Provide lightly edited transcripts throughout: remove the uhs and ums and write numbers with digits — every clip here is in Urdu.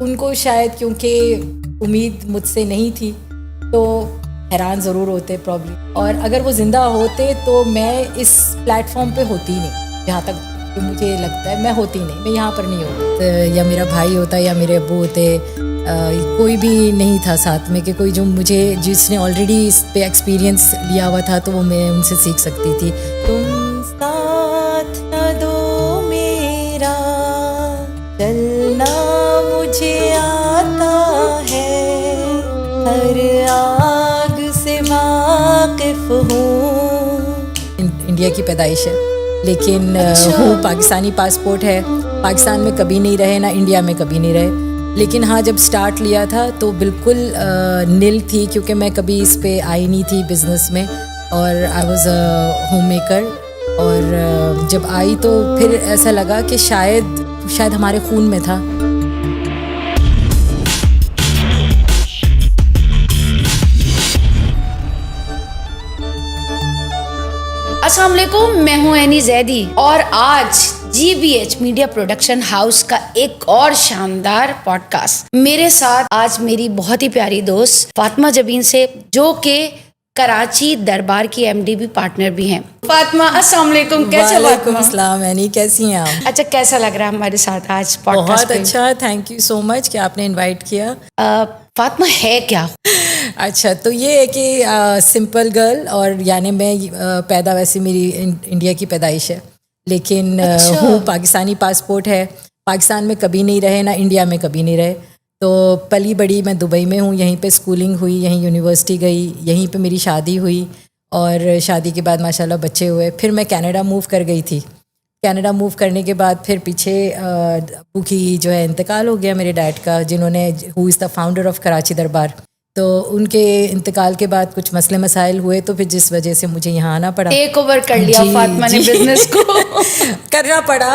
ان کو شاید کیونکہ امید مجھ سے نہیں تھی تو حیران ضرور ہوتے پرابلی, اور اگر وہ زندہ ہوتے تو میں اس پلیٹ فارم پہ ہوتی نہیں, جہاں تک مجھے لگتا ہے میں ہوتی نہیں, میں یہاں پر نہیں ہوتی. یا میرا بھائی ہوتا یا میرے ابو ہوتے, کوئی بھی نہیں تھا ساتھ میں کہ کوئی جو مجھے جس نے آلریڈی اس پہ ایکسپیرینس لیا ہوا تھا تو وہ میں ان سے سیکھ سکتی تھی. تم ساتھ نہ دو میرا چلنا مجھے آتا ہے, ہر آگ سے واقف ہوں. انڈیا کی پیدائش ہے لیکن ہوں پاکستانی پاسپورٹ ہے. پاکستان میں کبھی نہیں رہے, نہ انڈیا میں کبھی نہیں رہے, لیکن ہاں جب سٹارٹ لیا تھا تو بالکل نل تھی کیونکہ میں کبھی اس پہ آئی نہیں تھی بزنس میں, اور آئی واز ہوم میکر. اور جب آئی تو پھر ایسا لگا کہ شاید ہمارے خون میں تھا. السلام علیکم, میں ہوں اینی زیدی اور آج G B H media production house کا ایک اور شاندار پوڈ کاسٹ. میرے ساتھ آج میری بہت ہی پیاری دوست فاطمہ جبین سے, جو کہ کراچی دربار کی ایم ڈی بھی پارٹنر بھی ہیں. فاطمہ السلام علیکم, کیسے؟ وعلیکم السلام اینی, کیسی ہیں آپ؟ اچھا, کیسا لگ رہا ہے ہمارے ساتھ آج پوڈ کاسٹ؟ بہت اچھا, تھینک یو سو مچ کہ آپ نے انوائٹ کیا. فاطمہ ہے کیا؟ اچھا, تو یہ ہے کہ سمپل گرل, اور یعنی میں پیدا ویسے میری انڈیا کی پیدائش ہے لیکن ہوں پاکستانی پاسپورٹ ہے. پاکستان میں کبھی نہیں رہے, نہ انڈیا میں کبھی نہیں رہے. تو پلی بڑی میں دبئی میں ہوں, یہیں پہ اسکولنگ ہوئی, یہیں یونیورسٹی گئی, یہیں پہ میری شادی ہوئی, اور شادی کے بعد ماشاءاللہ بچے ہوئے. پھر میں کینیڈا موو کر گئی تھی. کینیڈا موو کرنے کے بعد پھر پیچھے ابو کی جو ہے انتقال ہو گیا میرے ڈیڈ کا, جنہوں نے ہو از دا فاؤنڈر آف کراچی دربار. تو ان کے انتقال کے بعد کچھ مسئلے مسائل ہوئے, تو پھر جس وجہ سے مجھے یہاں آنا پڑا. ٹیک اوور کر لیا فاطمہ نے بزنس کو. کرنا پڑا,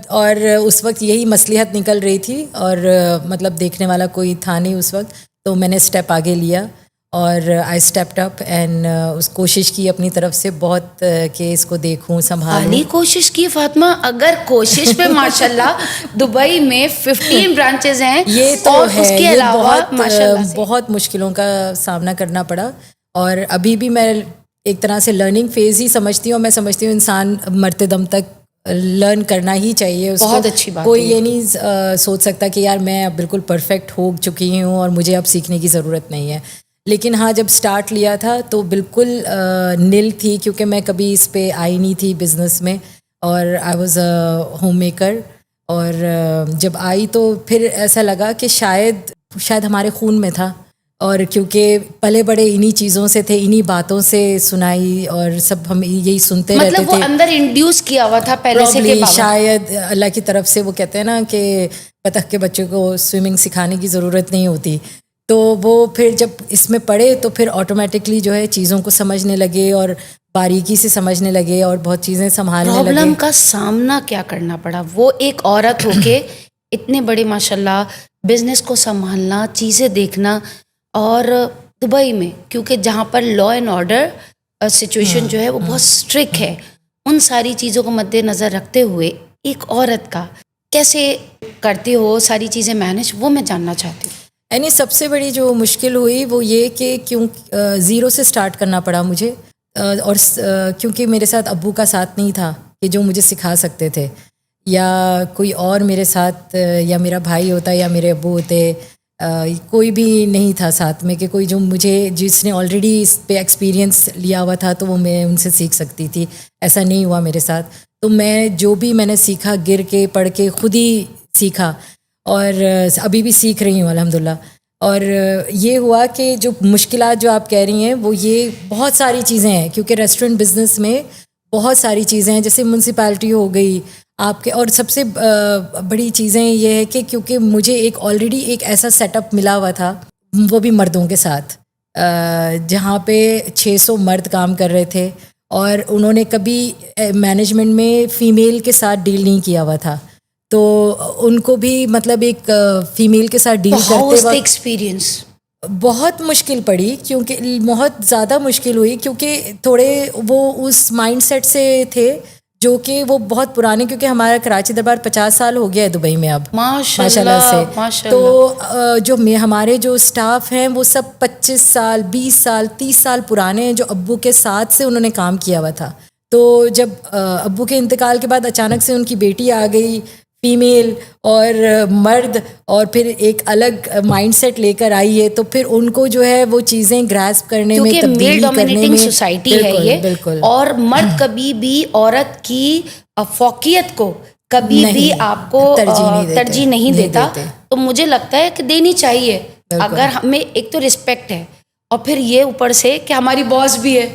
اور اس وقت یہی مصلحت نکل رہی تھی, اور مطلب دیکھنے والا کوئی تھا نہیں اس وقت, تو میں نے اسٹیپ آگے لیا اور آئی اسٹیپڈ اپ اینڈ اس کوشش کی اپنی طرف سے بہت کہ اس کو دیکھوں سنبھالوں. کوشش کی فاطمہ, اگر کوشش پہ ماشاءاللہ دبئی میں 15 برانچز ہیں, یہ تو اور ہے, اس کے یہ علاوہ بہت مشکلوں کا سامنا کرنا پڑا. اور ابھی بھی میں ایک طرح سے لرننگ فیز ہی سمجھتی ہوں. میں سمجھتی ہوں انسان مرتے دم تک لرن کرنا ہی چاہیے اس کو. بہت اچھی بات. کوئی یہ نہیں سوچ سکتا کہ یار میں اب بالکل پرفیکٹ ہو چکی ہوں اور مجھے اب سیکھنے کی ضرورت نہیں ہے. لیکن ہاں جب سٹارٹ لیا تھا تو بالکل نل تھی کیونکہ میں کبھی اس پہ آئی نہیں تھی بزنس میں, اور آئی واز ہوم میکر. اور جب آئی تو پھر ایسا لگا کہ شاید ہمارے خون میں تھا, اور کیونکہ پلے بڑے انہی چیزوں سے تھے, انہی باتوں سے سنائی, اور سب ہم یہی سنتے رہتے تھے. مطلب وہ اندر انڈیوس کیا ہوا تھا پہلے سے, کہ شاید اللہ کی طرف سے. وہ کہتے ہیں نا کہ بطخ کے بچوں کو سوئمنگ سکھانے کی ضرورت نہیں ہوتی. تو وہ پھر جب اس میں پڑھے تو پھر آٹومیٹکلی جو ہے چیزوں کو سمجھنے لگے, اور باریکی سے سمجھنے لگے, اور بہت چیزیں سنبھالنے لگے. پرابلم کا سامنا کیا کرنا پڑا, وہ ایک عورت ہو کے اتنے بڑے ماشاءاللہ بزنس کو سنبھالنا, چیزیں دیکھنا, اور دبئی میں کیونکہ جہاں پر لا اینڈ آرڈر سچویشن جو ہے وہ بہت اسٹرکٹ ہے, ان ساری چیزوں کو مد نظر رکھتے ہوئے ایک عورت کا کیسے کرتے ہو ساری چیزیں مینج, وہ میں جاننا چاہتی ہوں. یعنی سب سے بڑی جو مشکل ہوئی وہ یہ کہ زیرو سے سٹارٹ کرنا پڑا مجھے, اور کیونکہ میرے ساتھ ابو کا ساتھ نہیں تھا کہ جو مجھے سکھا سکتے تھے, یا کوئی اور میرے ساتھ, یا میرا بھائی ہوتا یا میرے ابو ہوتے, کوئی بھی نہیں تھا ساتھ میں کہ کوئی جو مجھے جس نے آلریڈی اس پہ ایکسپیرینس لیا ہوا تھا تو وہ میں ان سے سیکھ سکتی تھی. ایسا نہیں ہوا میرے ساتھ. تو میں جو بھی میں نے سیکھا گر کے پڑھ کے خود ہی سیکھا, اور ابھی بھی سیکھ رہی ہوں الحمدللہ. اور یہ ہوا کہ جو مشکلات جو آپ کہہ رہی ہیں وہ یہ بہت ساری چیزیں ہیں, کیونکہ ریسٹورنٹ بزنس میں بہت ساری چیزیں ہیں, جیسے میونسپیلٹی ہو گئی آپ کے, اور سب سے بڑی چیزیں یہ ہے کہ کیونکہ مجھے ایک آلریڈی ایک ایسا سیٹ اپ ملا ہوا تھا, وہ بھی مردوں کے ساتھ, جہاں پہ 600 مرد کام کر رہے تھے, اور انہوں نے کبھی مینجمنٹ میں فیمیل کے ساتھ ڈیل نہیں کیا ہوا تھا. تو ان کو بھی مطلب ایک فیمیل کے ساتھ ڈیل کرتے وقت ایکسپیرینس بہت مشکل پڑی, کیونکہ بہت زیادہ مشکل ہوئی, کیونکہ تھوڑے وہ اس مائنڈ سیٹ سے تھے جو کہ وہ بہت پرانے, کیونکہ ہمارا کراچی دربار 50 سال ہو گیا ہے دبئی میں اب ماشاءاللہ سے. تو جو ہمارے جو اسٹاف ہیں وہ سب 25 سال 20 سال 30 سال پرانے ہیں, جو ابو کے ساتھ سے انہوں نے کام کیا ہوا تھا. تو جب ابو کے انتقال کے بعد اچانک سے ان کی بیٹی آ گئی فیمیل اور مرد, اور پھر ایک الگ مائنڈ سیٹ لے کر آئی ہے, تو پھر ان کو جو ہے وہ چیزیں گراسپ کرنے میں, تبدیلی کرنے میں, سوسائٹی ہے یہ, اور مرد کبھی بھی عورت کی فوقیت کو کبھی بھی آپ کو ترجیح نہیں دیتا. تو مجھے لگتا ہے کہ دینی چاہیے, اگر ہمیں ایک تو رسپیکٹ ہے, اور پھر یہ اوپر سے کہ ہماری باس بھی ہے.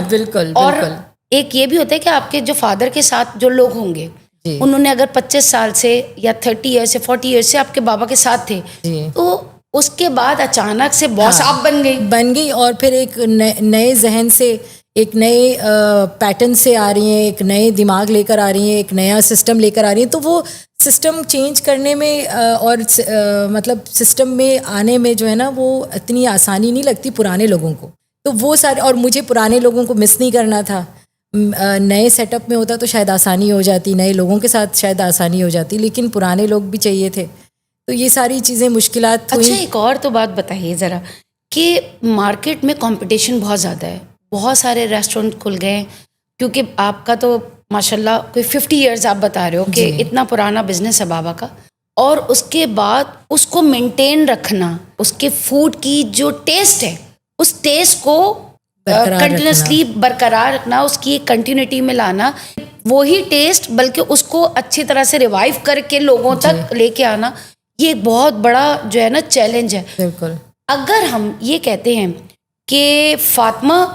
بالکل. اور ایک یہ بھی ہوتا ہے کہ آپ کے جو فادر کے ساتھ جو لوگ ہوں گے, انہوں نے اگر 25 سال سے یا 30 ایئر سے 40 ایئر سے آپ کے بابا کے ساتھ تھے, تو اس کے بعد اچانک سے باس آپ بن گئی, اور پھر ایک نئے ذہن سے, ایک نئے پیٹرن سے آ رہی ہیں, ایک نئے دماغ لے کر آ رہی ہیں, ایک نیا سسٹم لے کر آ رہی ہیں. تو وہ سسٹم چینج کرنے میں اور مطلب سسٹم میں آنے میں جو ہے نا, وہ اتنی آسانی نہیں لگتی پرانے لوگوں کو. تو وہ سارے, اور مجھے پرانے لوگوں کو مس نہیں کرنا تھا. نئے سیٹ اپ میں ہوتا تو شاید آسانی ہو جاتی, نئے لوگوں کے ساتھ شاید آسانی ہو جاتی, لیکن پرانے لوگ بھی چاہیے تھے. تو یہ ساری چیزیں مشکلات ہوئی. اچھا, ایک اور تو بات بتائیے ذرا کہ مارکیٹ میں کمپٹیشن بہت زیادہ ہے, بہت سارے ریسٹورینٹ کھل گئے, کیونکہ آپ کا تو ماشاءاللہ کوئی 50 ایئرز آپ بتا رہے ہو کہ اتنا پرانا بزنس ہے بابا کا, اور اس کے بعد اس کو مینٹین رکھنا, اس کے فوڈ کی جو ٹیسٹ ہے اس ٹیسٹ کو کنٹینیوسلی برقرار رکھنا, اس کی ایک کنٹینیوٹی میں لانا, وہی ٹیسٹ بلکہ اس کو اچھی طرح سے ریوائیو کر کے لوگوں تک لے کے آنا, یہ ایک بہت بڑا جو ہے نا چیلنج ہے. بالکل. اگر ہم یہ کہتے ہیں کہ فاطمہ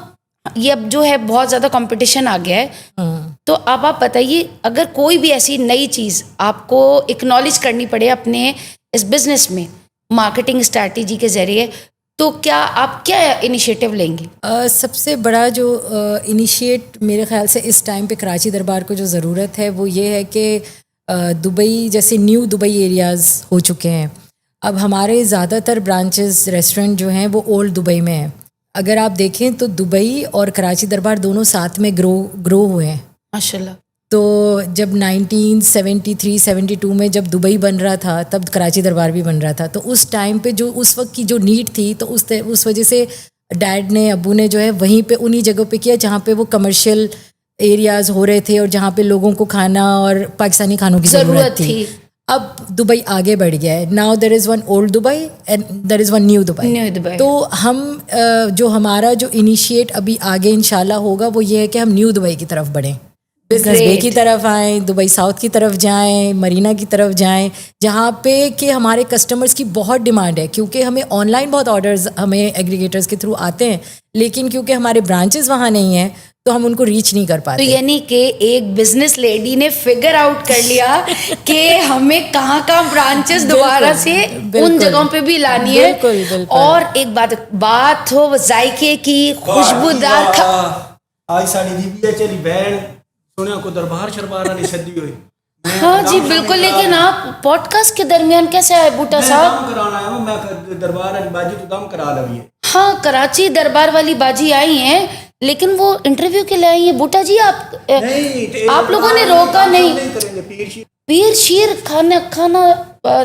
یہ اب جو ہے بہت زیادہ کمپٹیشن آ گیا ہے, تو اب آپ بتائیے اگر کوئی بھی ایسی نئی چیز آپ کو اکنالج کرنی پڑے اپنے اس بزنس میں مارکیٹنگ اسٹریٹجی کے ذریعے, تو کیا آپ کیا انیشیٹو لیں گے؟ سب سے بڑا جو انیشیٹ میرے خیال سے اس ٹائم پہ کراچی دربار کو جو ضرورت ہے وہ یہ ہے کہ دبئی جیسے نیو دبئی ایریاز ہو چکے ہیں. اب ہمارے زیادہ تر برانچز ریسٹورنٹ جو ہیں وہ اولڈ دبئی میں ہیں. اگر آپ دیکھیں تو دبئی اور کراچی دربار دونوں ساتھ میں گرو ہوئے ہیں ماشاءاللہ. تو جب 1973-72 میں جب دبئی بن رہا تھا تب کراچی دربار بھی بن رہا تھا. تو اس ٹائم پہ جو اس وقت کی جو نیڈ تھی, تو اس وجہ سے ڈیڈ نے, ابو نے جو ہے وہیں پہ انہی جگہوں پہ کیا جہاں پہ وہ کمرشل ایریاز ہو رہے تھے اور جہاں پہ لوگوں کو کھانا اور پاکستانی کھانوں کی ضرورت تھی. اب دبئی آگے بڑھ گیا ہے. Now there is one old Dubai and there is one new Dubai. تو ہم جو ہمارا جو انیشیٹ ابھی آگے انشاءاللہ ہوگا وہ یہ ہے کہ ہم نیو دبئی کی طرف بڑھیں, بزنس بے کی طرف آئیں, دبئی ساؤتھ کی طرف جائیں, مرینا کی طرف جائیں, جہاں پہ کہ ہمارے کسٹمرز کی بہت ڈیمانڈ ہے. کیونکہ ہمیں آن لائن بہت آرڈرز ہمیں ایگریگیٹرز کے تھرو آتے ہیں, لیکن کیونکہ ہمارے برانچز وہاں نہیں ہیں تو ہم ان کو ریچ نہیں کر پاتے. تو یعنی کہ ایک بزنس لیڈی نے فگر آؤٹ کر لیا کہ ہمیں کہاں برانچز دوبارہ سے ان جگہوں پہ بھی لانی ہے. اور ایک بات ہو ذائقے کی, خوشبودار. آج ساڑی دی بھی چلی بہن سنیا کو دربار شربار والی شدی ہوئی. ہاں جی بالکل. لیکن آپ پوڈ کاسٹ کے درمیان کیسے آئے بوٹا صاحب؟ کرانا ہے میں دربار والی باجی تو دم کرا لگی ہے. ہاں کراچی دربار والی باجی آئی ہیں, لیکن وہ انٹرویو کے لیے آئی ہیں. بوٹا جی آپ لوگوں نے روکا نہیں؟ پیر شیر کھانا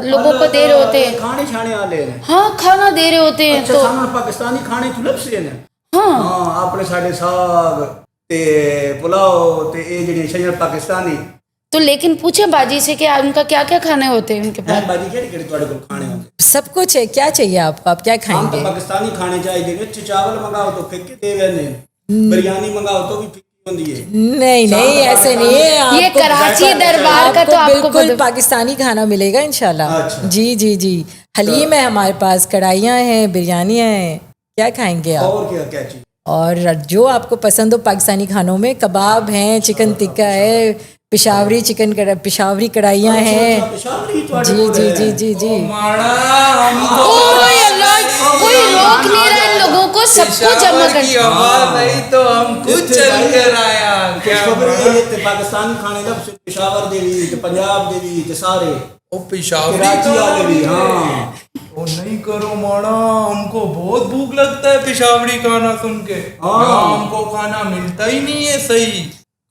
لوگوں کو دے رہے ہوتے ہیں, کھانے چھانے والے ہیں. ہاں کھانا دے رہے ہوتے ہیں. تو پاکستانی کھانے چلپ سے ہیں. ہاں اپنے ساڑھے ساگ تے پلاؤ تے اے جڑی شجر پاکستانی. تو لیکن پوچھیں باجی سے کہ ان کا کیا کیا کھانے ہوتے ہیں ان کے پاس؟ باجی کہڑے تھوڑے کو کھانے ہوتے؟ سب کچھ ہے. کیا چاہیے آپ کو, آپ کیا کھائیں گے؟ پاکستانی کھانے چاہیے. چاول منگاؤ تو پھیکے دے وینے, بریانی منگاؤ تو بھی پھیکی ہوندی ہے. نہیں ایسے نہیں ہے. یہ کراچی دربار کا تو آپ کو بالکل پاکستانی کھانا ملے گا انشاءاللہ. جی حلیم ہے ہمارے پاس, کڑھائیاں ہیں, بریانیاں ہیں. کیا کھائیں گے آپ؟ اور کیا چیز, اور جو آپ کو پسند ہو پاکستانی کھانوں میں, کباب ہیں, چکن ٹکا ہے, پشاوری کڑھائیاں ہیں. جی کوئی روک نہیں رہا ان لوگوں کو, سب کو جمع کر تو ہم خود چل کر آیا. پاکستانی کھانے کا پشاور دے بھی, پنجاب دے بھی, سارے پشاوری کراچی والے بھی. ہاں نہیں کرو ماڑا, ہم کو بہت بھوک لگتا ہے پشاوری کھانا سن کے. ہم کو کھانا ملتا ہی نہیں ہے صحیح.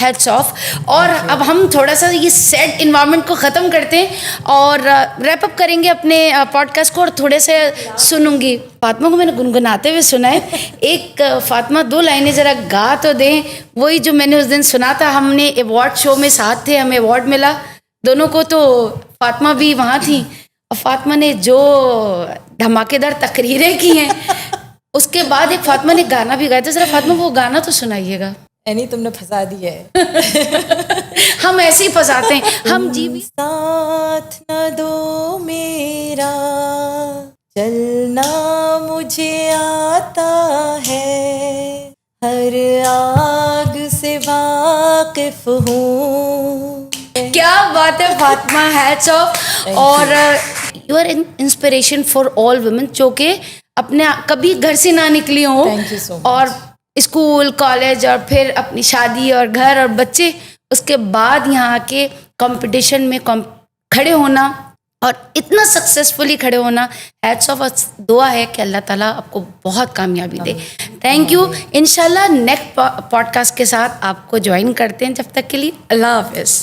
Heads of. اور اب ہم تھوڑا سا یہ سیڈ انوائرمنٹ کو ختم کرتے ہیں اور ریپ اپ کریں گے اپنے پوڈ کاسٹ کو, اور تھوڑے سے سنوں گی. فاطمہ کو میں نے گنگناتے ہوئے سنا ہے. ایک فاطمہ 2 لائنیں ذرا گا تو دیں, وہی جو میں نے اس دن سنا تھا. ہم نے ایوارڈ شو میں ساتھ تھے, ہمیں ایوارڈ ملا دونوں کو, تو فاطمہ بھی وہاں تھیں, اور فاطمہ نے جو دھماکے دار تقریریں کی ہیں, اس کے بعد ایک فاطمہ نے گانا بھی گایا. تو ذرا فاطمہ وہ گانا تو سنائیے گا. اینی تم نے پھنسا دی ہے. ہم ایسے ہی پھنساتے ہیں. ہم جی بھی ساتھ نہ دو میرا, چلنا مجھے آتا ہے, ہر آگ سے واقف ہوں. کیا بات ہے فاطمہ, ہیٹس آف. اور you are inspiration for all women جو کہ اپنے کبھی گھر سے نہ نکلی ہوں, Thank you so much. اور اسکول کالج اور پھر اپنی شادی اور گھر اور بچے, اس کے بعد یہاں کے کمپٹیشن میں کھڑے ہونا اور اتنا سکسیزفلی کھڑے ہونا. Hats off. دعا ہے کہ اللہ تعالیٰ آپ کو بہت کامیابی دے. Thank you. انشاءاللہ نیکسٹ پوڈ کاسٹ کے ساتھ آپ کو جوائن کرتے ہیں. جب تک کے لیے اللہ حافظ.